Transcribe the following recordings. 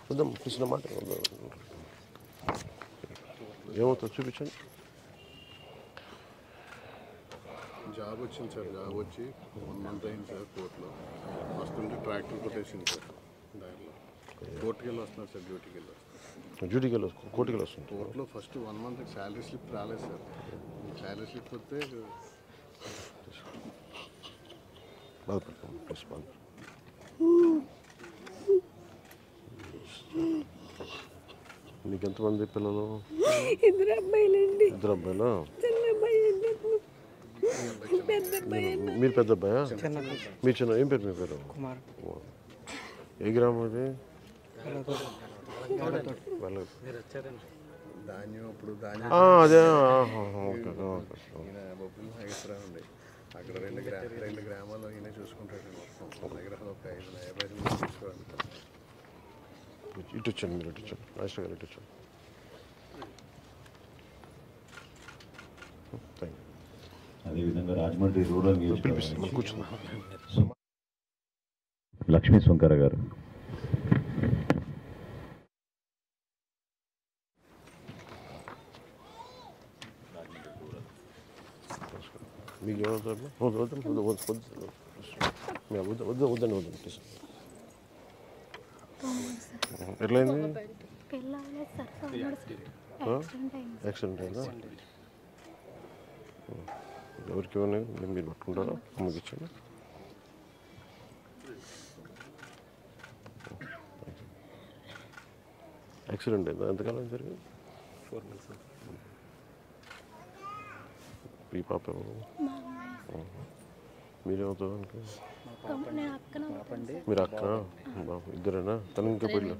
చూద్దాం చూసిన మాట ఏమవుతుంది చూపించండి. జాబ్ వచ్చింది సార్, జాబ్ వచ్చి 1 month అయింది సార్. కోర్టులో వస్తుంటే ట్రాక్టర్ కొట్టేసింది సార్. దారిలో కోర్టుకి వెళ్ళి వస్తున్నారు సార్, డ్యూటీకి వెళ్ళి వస్తున్నారు. కోర్టుకి వెళ్ళి వస్తుంది. కోర్టులో ఫస్ట్ 1 month శాలరీ స్లిప్ రాలేదు సార్. శాలరీ స్లిప్ వస్తే బాధపడతాం. నీకు ఎంతమంది పిల్లలు? 2 అబ్బాయిలండి. 2 అబ్బాయిలా? మీరు పెద్ద అబ్బాయా? మీరు చిన్న ఏం పేరు? మీ పేరు ఏ గ్రామం అది? ధాన్యం ఇప్పుడు ధాన్యం అదే బొబ్బులు నాగేశ్వరరావు అక్కడ 2 గ్రామాల్లో ఈయన చూసుకుంటాడు మొత్తం. దగ్గర ఒక 50 తీసుకోవాలి. ఇటు వచ్చాను, మీరు ఇటు వచ్చాను, రాజేష్ గారు ఇటు వచ్చాను. అదేవిధంగా రాజమండ్రి రూరల్ పిలిపిస్తాను, కూర్చున్నాను. లక్ష్మీ సుంకర గారు. మీకు ఏమవుతుంది? వద్దండి ఎట్లయింది? యాక్సిడెంట్ అయిందా? ఎవరికి ఏమైనా మీరు పట్టుకుంటారా? అమ్మకి ఇచ్చండి. యాక్సిడెంట్ అయిందా? ఎంతకాలం జరిగింది? 4 months. ఈ పాప మీరేమవుతారు? మీరు అక్క బాబు ఇద్దరేనా? తను ఇంకా పెళ్ళి.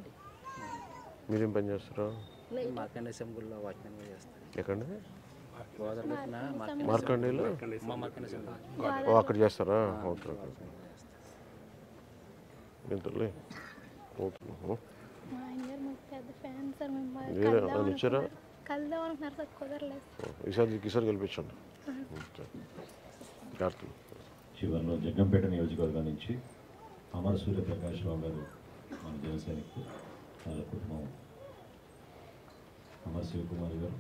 మీరేం పని చేస్తారా? ఎక్కడండి? మార్కండేలో అక్కడ చేస్తారా? Okay okay. ఎంతలే అవుతున్నాము. వచ్చారా? ఈసారి గెలిపించండి. చివరిలో జగ్గంపేట నియోజకవర్గం నుంచి అమర సూర్యప్రకాష్ రావు గారు, మన జనసైనికులు, వాళ్ళ కుటుంబం అమర్ శివకుమార్ గారు,